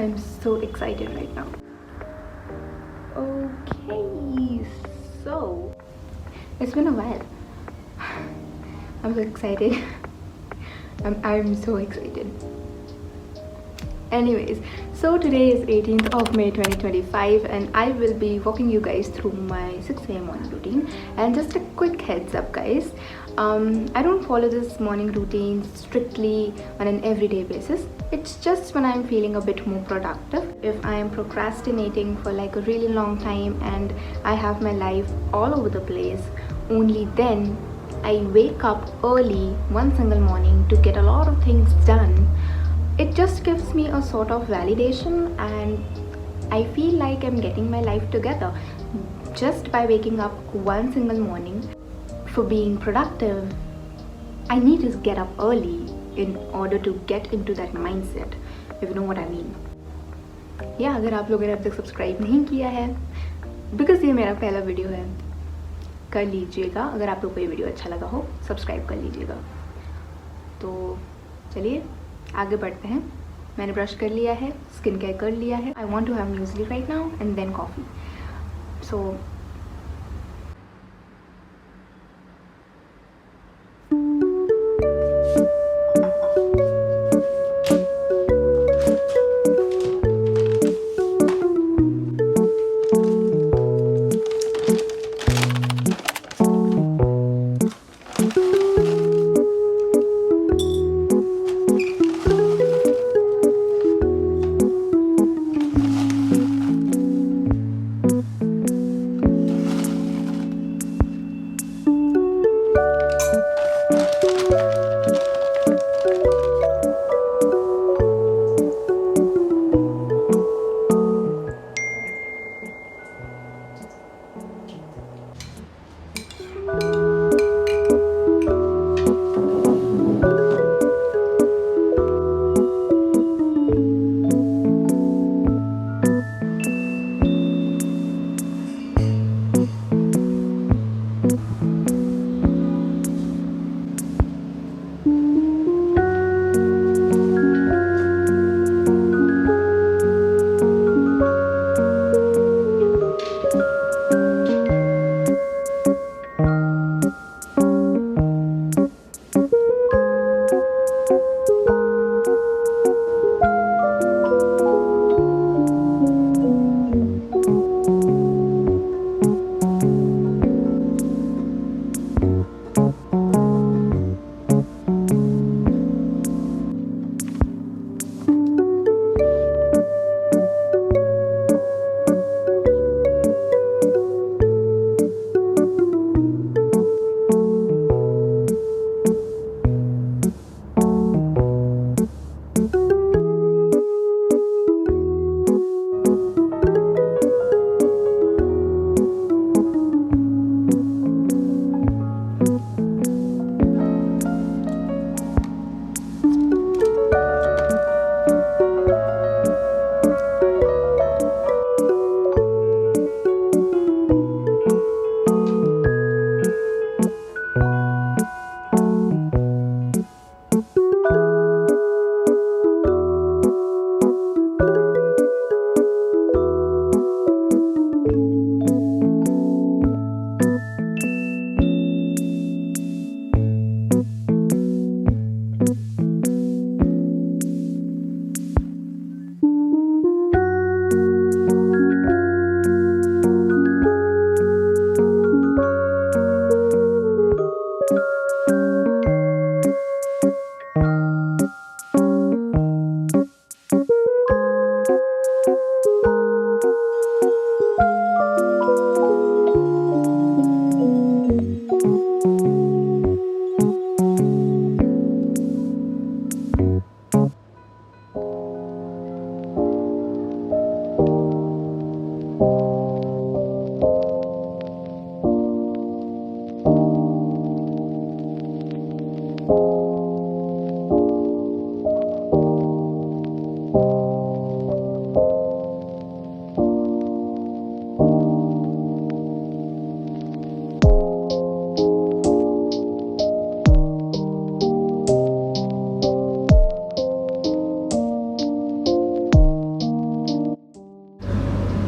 I'm so excited right now. Okay, so it's been a while. I'm so excited. I'm so excited. Anyways, so today is 18th of May 2025 and I will be walking you guys through my 6 a.m. morning routine. And just a quick heads up guys, I don't follow this morning routine strictly on an everyday basis. It's just when I'm feeling a bit more productive. If I am procrastinating for like a really long time and I have my life all over the place, only then I wake up early one single morning to get a lot of things done. It just gives me a sort of validation and I feel like I'm getting my life together just by waking up one single morning. For being productive, I need to get up early in order to get into that mindset, if you know what I mean. Yeah, अगर आप लोगों ने अब तक subscribe नहीं किया है, because ये मेरा पहला वीडियो है, कर लीजिएगा. अगर आप लोग को ये वीडियो अच्छा लगा हो, सब्सक्राइब कर लीजिएगा. तो चलिए आगे बढ़ते हैं. मैंने ब्रश कर लिया है, स्किन केयर कर लिया है. I want to have muesli right now and then coffee. So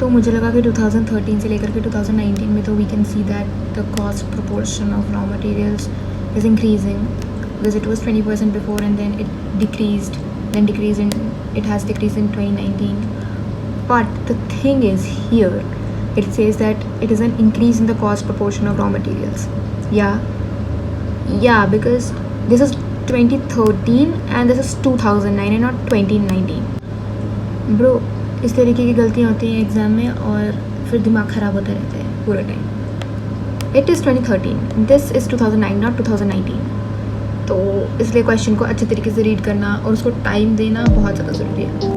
तो मुझे लगा कि 2013 से लेकर के 2019 में तो we can see that the cost proportion of raw materials is increasing, because it was 20% before and then it decreased, it has decreased in 2019. But the thing is here, it says that it is an increase in the cost proportion of raw materials. Yeah, because this is 2013 and this is 2009 and not 2019. Bro, इस तरीके की गलतियाँ होती हैं exam में और फिर दिमाग ख़राब होता रहता है पूरा time. It is 2013, this is 2009 not 2019. तो इसलिए क्वेश्चन को अच्छे तरीके से रीड करना और उसको टाइम देना बहुत ज़्यादा ज़रूरी है.